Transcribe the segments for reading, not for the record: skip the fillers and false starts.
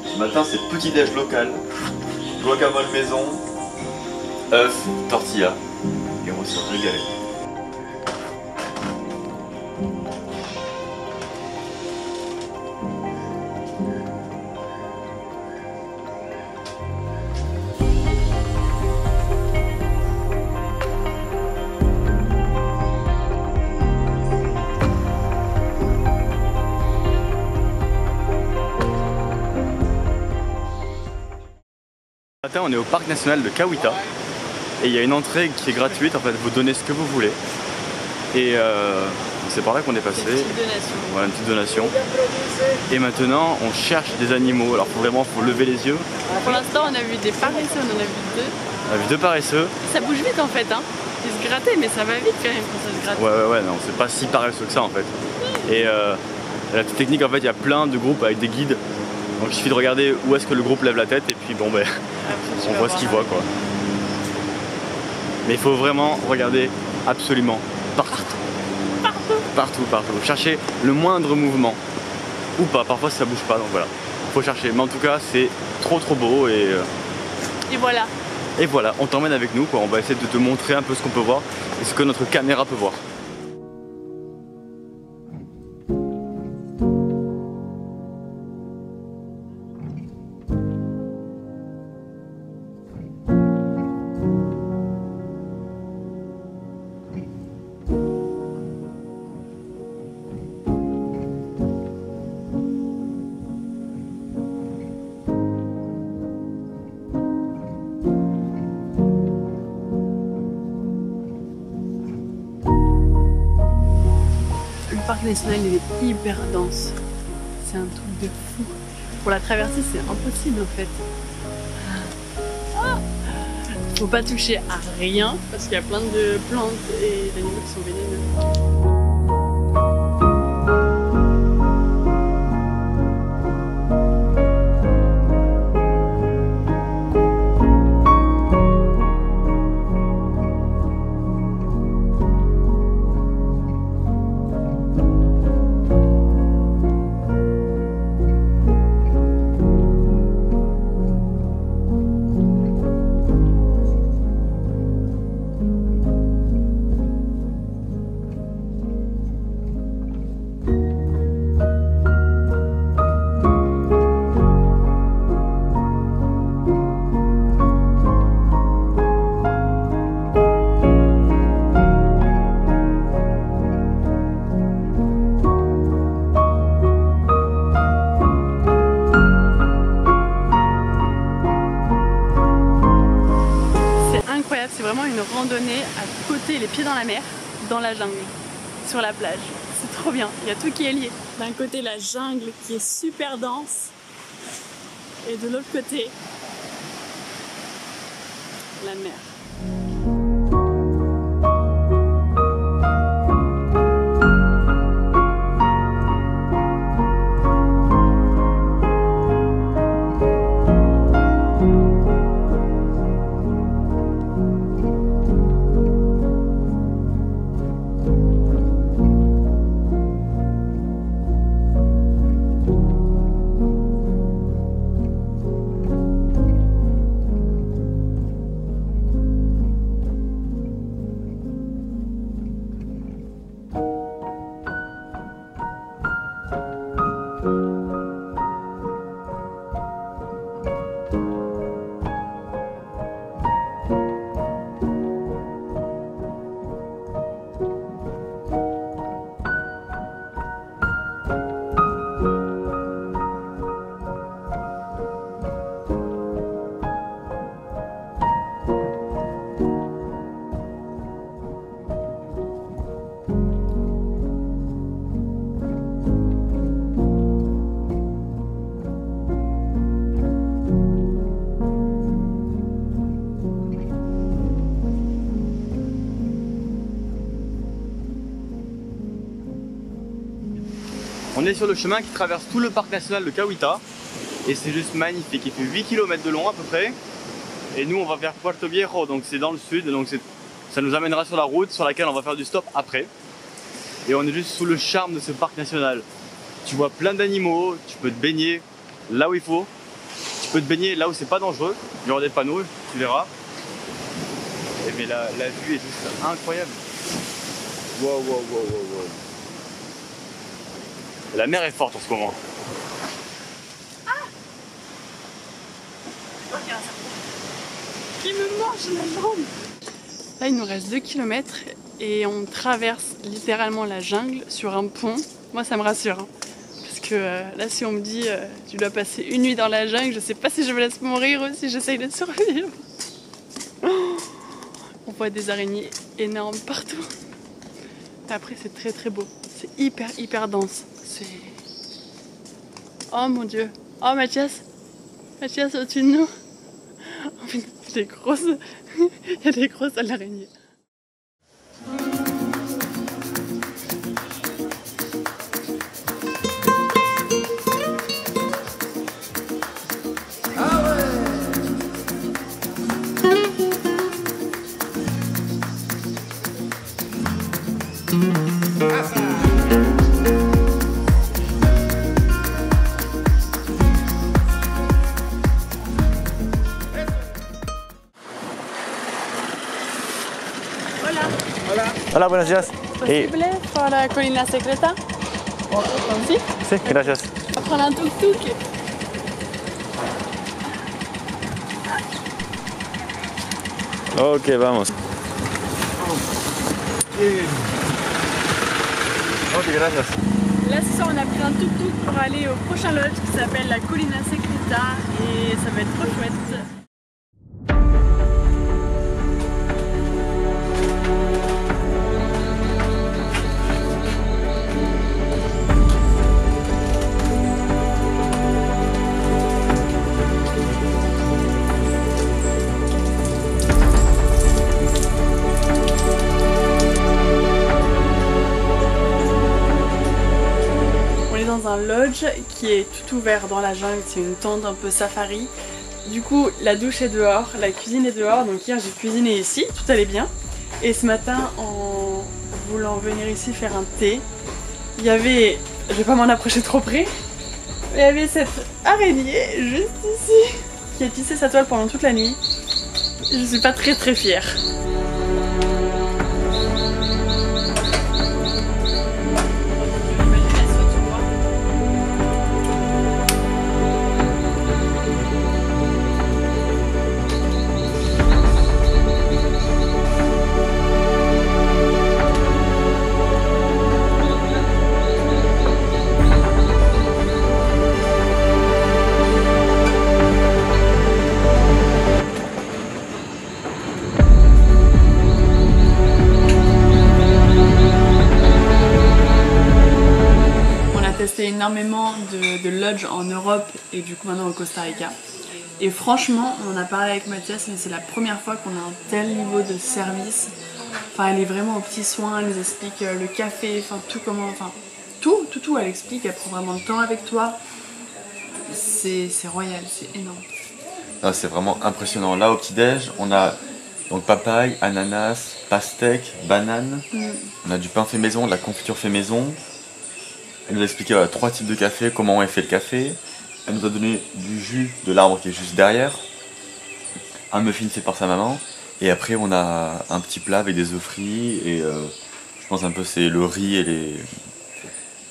Ce matin, c'est petit déj local, guacamole maison, œufs, tortilla, et on va se régaler. Ce matin, on est au parc national de Kawita et il y a une entrée qui est gratuite, en fait vous donnez ce que vous voulez et c'est par là qu'on est passé. Voilà, une petite donation. Et maintenant on cherche des animaux, alors faut lever les yeux. Pour l'instant on a vu des paresseux, on en a vu deux. On a vu deux paresseux. Ça bouge vite en fait hein. Ils se grattaient mais ça va vite quand même quand ça se gratte. Ouais, non c'est pas si paresseux que ça en fait. Et la petite technique en fait il y a plein de groupes avec des guides. Donc il suffit de regarder où est-ce que le groupe lève la tête et puis bon ben on voit ce qu'il voit quoi. Mais il faut vraiment regarder absolument partout. Partout. Chercher le moindre mouvement. Ou pas, parfois ça bouge pas donc voilà. Faut chercher. Mais en tout cas c'est trop beau et voilà. Et voilà, on t'emmène avec nous quoi. On va essayer de te montrer un peu ce qu'on peut voir et ce que notre caméra peut voir. Le parc national il est hyper dense, c'est un truc de fou. Pour la traverser c'est impossible en fait. Faut pas toucher à rien parce qu'il y a plein de plantes et d'animaux qui sont vénéneux. C'est vraiment une randonnée à côté, les pieds dans la mer, dans la jungle, sur la plage. C'est trop bien, il y a tout qui est lié. D'un côté la jungle qui est super dense et de l'autre côté la mer. On est sur le chemin qui traverse tout le parc national de Kawita et c'est juste magnifique. Il fait 8 km de long à peu près Et nous on va vers Puerto Viejo, donc c'est dans le sud, donc ça nous amènera sur la route sur laquelle on va faire du stop après. Et on est juste sous le charme de ce parc national. Tu vois plein d'animaux, tu peux te baigner là où il faut, tu peux te baigner là où c'est pas dangereux, il y aura des panneaux, tu verras. Et mais la vue est juste incroyable. Wow, wow, wow, wow, wow. La mer est forte en ce moment. Qui me mange la jambe. Là il nous reste 2 km et on traverse littéralement la jungle sur un pont. Moi ça me rassure hein. Parce que là si on me dit tu dois passer une nuit dans la jungle, je sais pas si je me laisse mourir ou si j'essaye de survivre. On voit des araignées énormes partout. Et après c'est très très beau. C'est hyper dense. C'est... Oh mon dieu. Oh Mathias. Mathias au-dessus de nous. Oh, il y a des grosses araignées. Hola, buenos días. ¿Posible por la colina secreta? ¿Sí? Sí, gracias. On va prendre un tuk-tuk. Ok, vamos. Ok, gracias. Là ce soir on a pris un tuk-tuk pour aller au prochain lodge qui s'appelle la Colina Secreta et ça va être trop chouette. Dans un lodge qui est tout ouvert dans la jungle, c'est une tente un peu safari. Du coup la douche est dehors, la cuisine est dehors, donc hier j'ai cuisiné ici, tout allait bien. Et ce matin en voulant venir ici faire un thé, il y avait, je vais pas m'en approcher trop près, mais il y avait cette araignée juste ici qui a tissé sa toile pendant toute la nuit. Je suis pas très fière. Énormément de lodges en Europe et du coup maintenant au Costa Rica. Et franchement, on en a parlé avec Mathias, mais c'est la première fois qu'on a un tel niveau de service. Enfin, elle est vraiment aux petits soins, elle nous explique le café, enfin tout comment, enfin tout, elle explique, elle prend vraiment le temps avec toi. C'est royal, c'est énorme. Ah, c'est vraiment impressionnant. Là au petit-déj, on a donc papaye, ananas, pastèque, banane. On a du pain fait maison, de la confiture fait maison. Elle nous a expliqué 3 types de café, comment elle fait le café. Elle nous a donné du jus de l'arbre qui est juste derrière. Un muffin fait par sa maman. Et après on a un petit plat avec des œufs frits et je pense un peu c'est le riz et les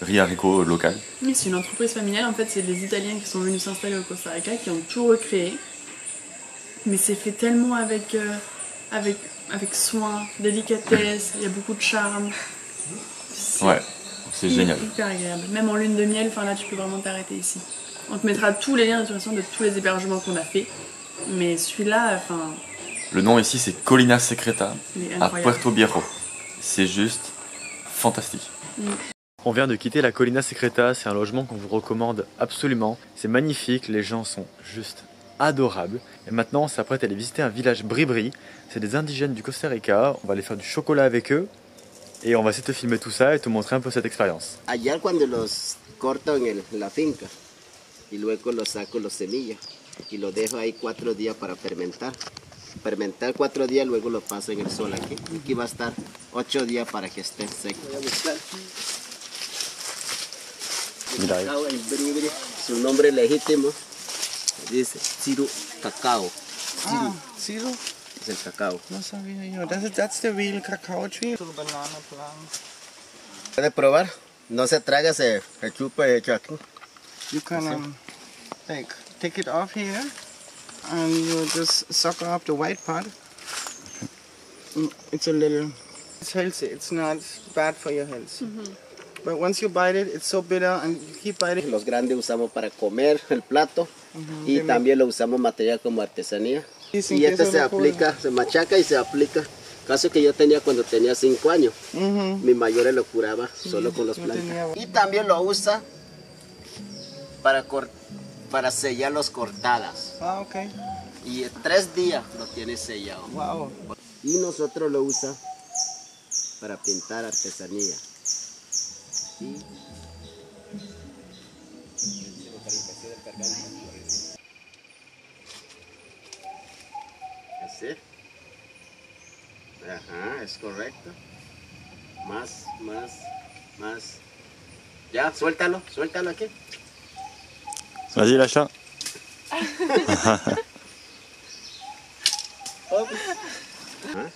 riz haricots local. Oui, c'est une entreprise familiale, en fait c'est des Italiens qui sont venus s'installer au Costa Rica qui ont tout recréé. Mais c'est fait tellement avec soin, délicatesse, il y a beaucoup de charme. Ouais. C'est génial. Hyper agréable. Même en lune de miel, enfin là tu peux vraiment t'arrêter ici. On te mettra tous les liens de toute façon de tous les hébergements qu'on a fait. Mais celui-là, enfin... Le nom ici c'est Colina Secreta à Puerto Viejo. C'est juste fantastique. On vient de quitter la Colina Secreta, c'est un logement qu'on vous recommande absolument. C'est magnifique, les gens sont juste adorables. Et maintenant on s'apprête à aller visiter un village Bribri. C'est des indigènes du Costa Rica, on va aller faire du chocolat avec eux. Et on va essayer de te filmer tout ça et te montrer un peu cette expérience. Allá cuando los cortan en la finca y luego los saco los semillas. y lo dejo ahí 4 días para fermentar. Fermentar 4 días, luego lo paso en el sol aquí. Aquí va a estar 8 días para que esté seco. Voy a buscar. Mira, Cacao, el bri-bri, su nombre legítimo dice Ciru Cacao. Ciru? Es el cacao. No sabía yo. That's the real cacao tree. Banana plant. ¿Puede probar? No se traga, se chupa y echa aquí. You can like take it off here and you just suck off the white part. It's a little, it's healthy. It's not bad for your health. But once you bite it, it's so bitter and you keep biting. Los grandes usamos para comer el plato y también lo usamos material como artesanía. Dicen Y que este eso se lo aplica, se machaca y se aplica. Caso que yo tenía cuando tenía 5 años. Mi mayor lo curaba solo con los yo plantas. tenía- Y también lo usa para sellar los cortadas. Ah, okay. Y en 3 días lo tiene sellado. Wow. Y nosotros lo usa para pintar artesanía. ¿Sí? Así. Ajá, es correcto. Más. Ya, suéltalo aquí. vas-y, lâche-la. ¿Ah?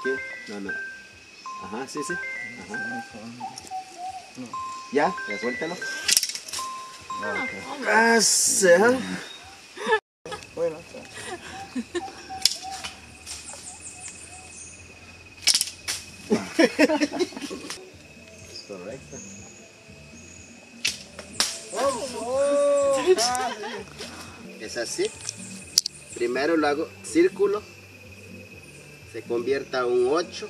¿Qué? No. Ajá, sí. Ajá. Ya, suéltalo. Bueno, Correcto. Es así. Primero lo hago círculo. Se convierta a un 8.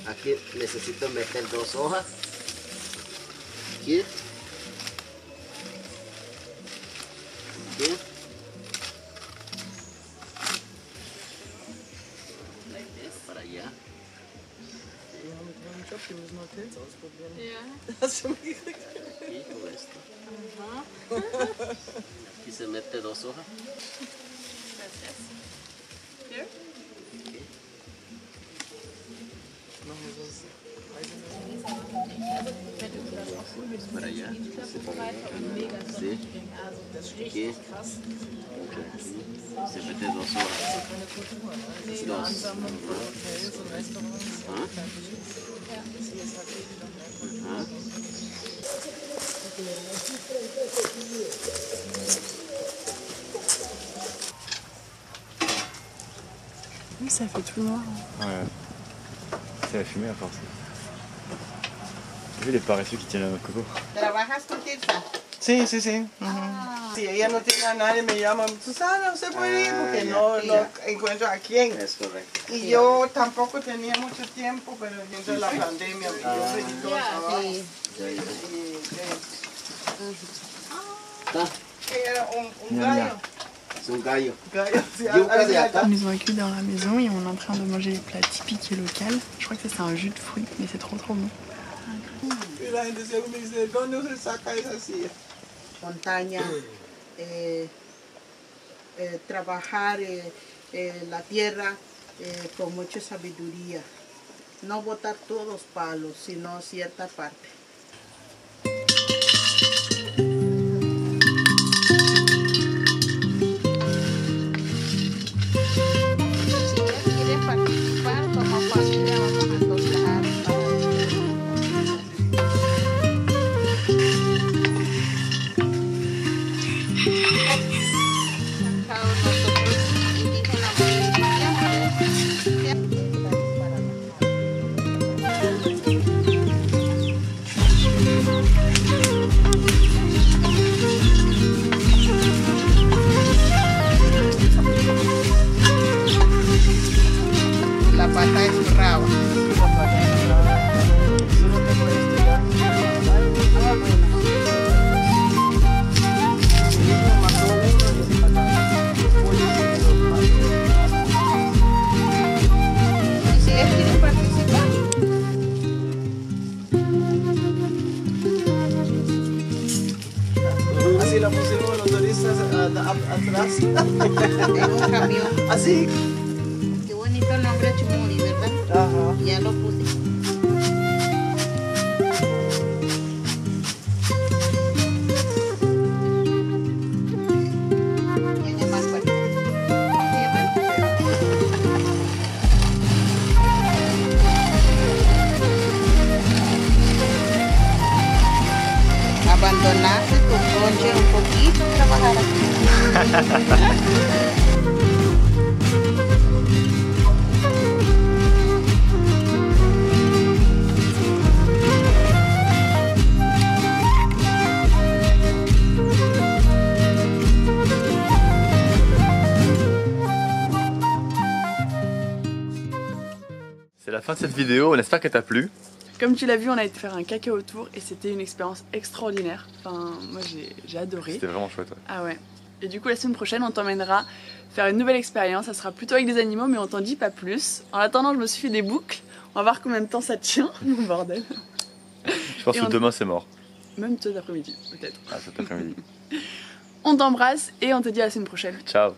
Aquí necesito meter 2 hojas. Aquí. Aquí. Para allá. Aquí con esto. Aquí se mete 2 hojas. Para allá. Sí. Aquí. Se mete 2 hojas. 2. Oui, ça fait tout noir. Ouais. C'est la fumée à force. T'as vu les paresseux qui tiennent la noix de coco? ¿Trabajas con Tirsa? sí. Si ella no tiene a nadie, me llama, Susana, ¿usted puede ir? Porque no encuentro a quién. Es correcto. Y yo tampoco tenía mucho tiempo, pero entre la pandemia, yo seguí todo el trabajo. Era un gallo. Es un gallo. Gallo, sí, Ils nous ont accueillis dans la maison et on est en train de manger les plats typiques et locaux. Je crois que ça c'est un jus de fruits, mais c'est trop bon. Y la gente siempre me dice, ¿dónde se saca esa silla? Montaña, trabajar la tierra con mucha sabiduría. No botar todos los palos, sino cierta parte. Si quieres participar, como familia vamos a tocar Así la pusimos los turistas atrás. Tengo un camión. Así. Qué bonito el nombre Chumuri, ¿verdad? Ajá. Ya lo puse. Ya más fuerte. Abandonaste tu coche un poquito, trabajar aquí. C'est la fin de cette vidéo, on espère qu'elle t'a plu. Comme tu l'as vu, on a été faire un cacao tour et c'était une expérience extraordinaire. Enfin, moi j'ai adoré. C'était vraiment chouette. Ouais. Ah ouais. Et du coup, la semaine prochaine, on t'emmènera faire une nouvelle expérience. Ça sera plutôt avec des animaux, mais on t'en dit pas plus. En attendant, je me suis fait des boucles. On va voir combien de temps ça tient, mon bordel. Je pense Et que on- demain c'est mort. Même cet après-midi, peut-être. Ah, cet après-midi. On t'embrasse et on te dit à la semaine prochaine. Ciao.